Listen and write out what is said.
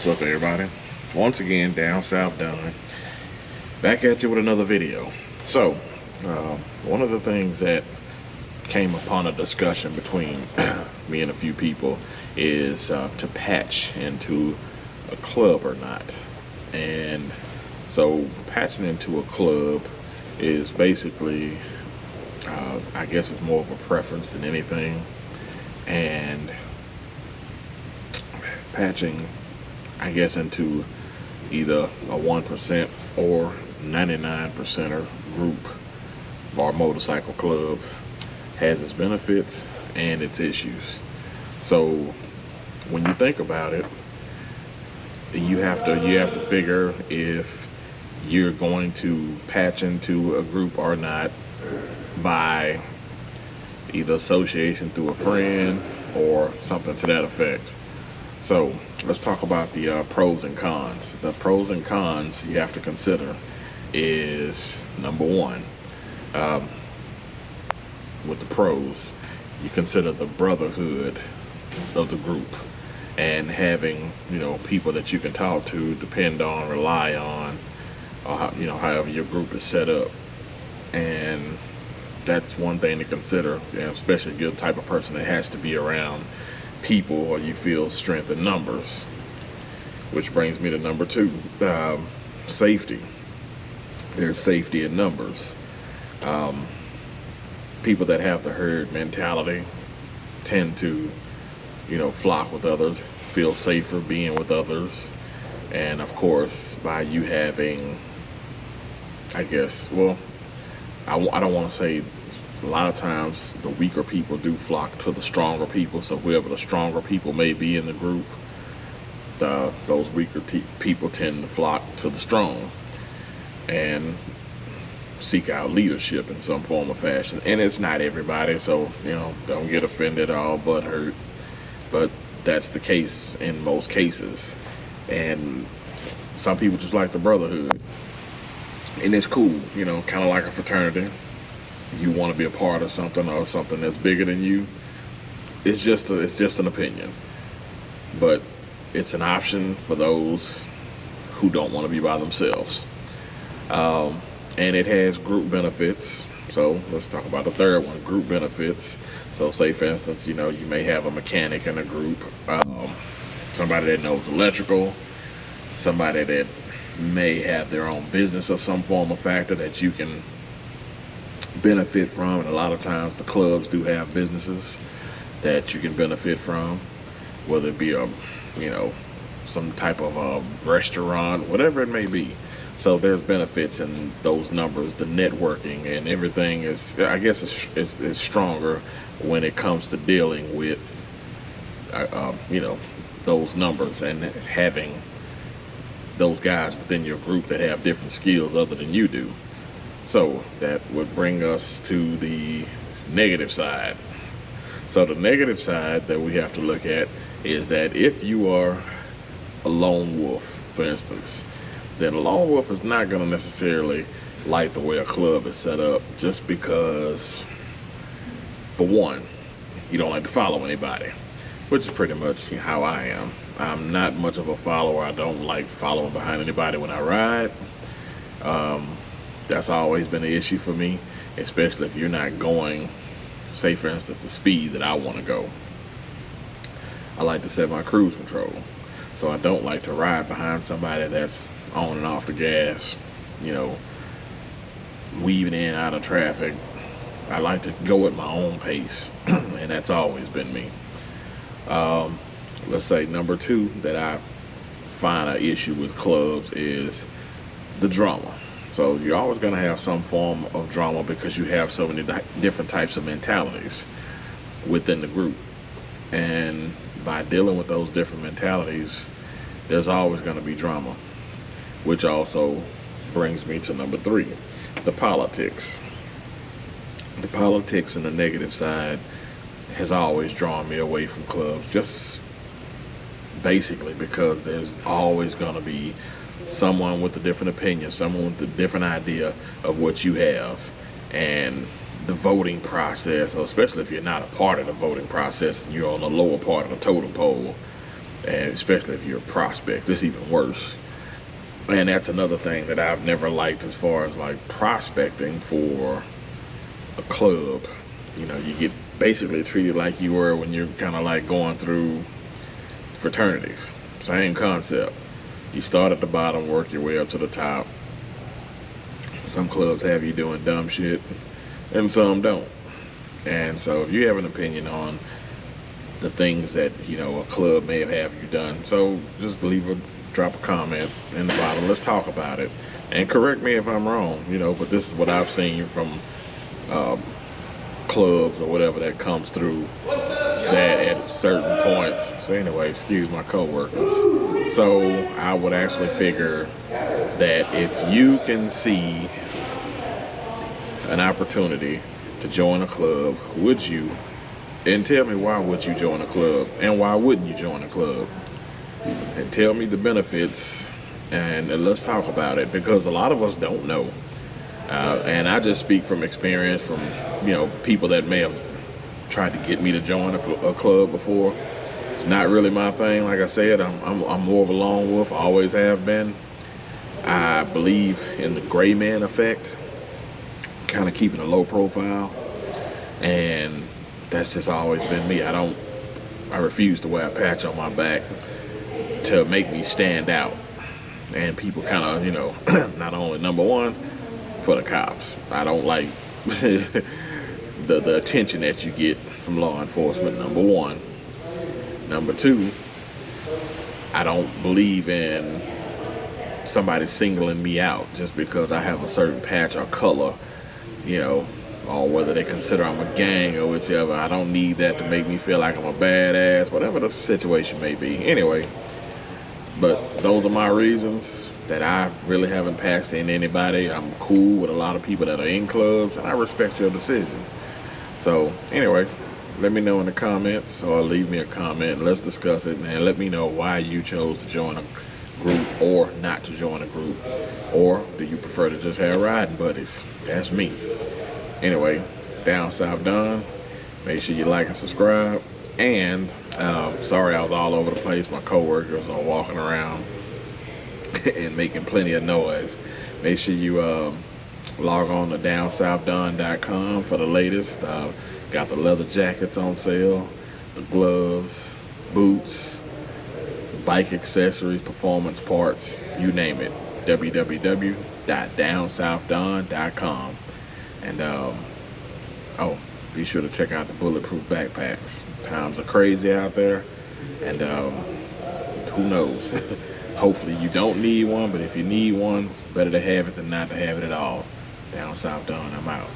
What's up, everybody? Once again, down south Don, back at you with another video. So, one of the things that came upon a discussion between me and a few people is to patch into a club or not. And so, patching into a club is basically, I guess it's more of a preference than anything. And patching, I guess, into either a 1% or 99%er group or motorcycle club has its benefits and its issues. So when you think about it, you have to figure if you're going to patch into a group or not by either association through a friend or something to that effect. So let's talk about the pros and cons. The pros and cons you have to consider is, number one, with the pros, you consider the brotherhood of the group and having, people that you can talk to, depend on, rely on, or however your group is set up. And that's one thing to consider, especially if you're the type of person that has to be around people or you feel strength in numbers. Which brings me to number two, safety. There's safety in numbers. People that have the herd mentality tend to, flock with others, feel safer being with others. And of course, by you having, I guess, well, I don't want to say, a lot of times the weaker people do flock to the stronger people. So whoever the stronger people may be in the group, those weaker people tend to flock to the strong and seek out leadership in some form or fashion. And it's not everybody, so don't get offended, all but hurt. But that's the case in most cases. And some people just like the brotherhood, and it's cool, kind of like a fraternity. You want to be a part of something or something that's bigger than you. It's just an opinion, but it's an option for those who don't want to be by themselves. And it has group benefits. So let's talk about the third one, group benefits. So say, for instance, you may have a mechanic in a group, somebody that knows electrical, somebody that may have their own business or some form of factor that you can benefit from. And a lot of times the clubs do have businesses that you can benefit from, whether it be some type of a restaurant, whatever it may be. So there's benefits in those numbers. The networking and everything is, I guess, is stronger when it comes to dealing with those numbers and having those guys within your group that have different skills other than you do. So that would bring us to the negative side. So the negative side that we have to look at is that if you are a lone wolf, for instance, then a lone wolf is not going to necessarily like the way a club is set up, just because, for one, you don't like to follow anybody, which is pretty much how I am. I'm not much of a follower. I don't like following behind anybody when I ride. That's always been an issue for me, especially if you're not going, say for instance, the speed that I want to go. I like to set my cruise control. So I don't like to ride behind somebody that's on and off the gas, weaving in and out of traffic. I like to go at my own pace, and that's always been me. Let's say number two that I find an issue with clubs is the drama. So you're always going to have some form of drama because you have so many different types of mentalities within the group. And by dealing with those different mentalities, there's always going to be drama, which also brings me to number three, the politics. The politics and the negative side has always drawn me away from clubs, just basically because there's always going to be someone with a different opinion, someone with a different idea of what you have. And the voting process, or especially if you're not a part of the voting process and you're on the lower part of the totem pole, and especially if you're a prospect, it's even worse. And that's another thing that I've never liked as far as like prospecting for a club. You know, you get basically treated like you were when you're kind of like going through fraternities. Same concept. You start at the bottom, work your way up to the top. Some clubs have you doing dumb shit, and some don't. And so if you have an opinion on the things that, you know, a club may have you done, so just drop a comment in the bottom. Let's talk about it. And correct me if I'm wrong, you know, but this is what I've seen from clubs or whatever that comes through that at certain points. So anyway, excuse my co-workers. So I would actually figure that if you can see an opportunity to join a club, would you? And tell me, why would you join a club? And why wouldn't you join a club? And tell me the benefits, and let's talk about it, because a lot of us don't know. And I just speak from experience, from, you know, people that may have tried to get me to join a club before. It's not really my thing. Like I said, I'm more of a lone wolf. I always have been. I believe in the gray man effect, kind of keeping a low profile, and that's just always been me. I refuse to wear a patch on my back to make me stand out. And people kind of, you know, not only, number one, for the cops, I don't like the attention that you get from law enforcement, number one. Number two, I don't believe in somebody singling me out just because I have a certain patch or color, you know, or whether they consider I'm a gang or whichever. I don't need that to make me feel like I'm a badass, whatever the situation may be. Anyway, but those are my reasons that I really haven't passed in anybody. I'm cool with a lot of people that are in clubs, and I respect your decision. So anyway, let me know in the comments, or leave me a comment. Let's discuss it, and let me know why you chose to join a group or not to join a group. Or do you prefer to just have riding buddies? That's me. Anyway, Down South Don. Make sure you like and subscribe. And sorry I was all over the place. My coworkers are walking around and making plenty of noise. Make sure you log on to downsouthdon.com for the latest. Got the leather jackets on sale, the gloves, boots, bike accessories, performance parts, you name it. www.downsouthdon.com. And oh, be sure to check out the bulletproof backpacks. Times are crazy out there, and who knows? Hopefully you don't need one, but if you need one, better to have it than not to have it at all. Down South Don, I'm out.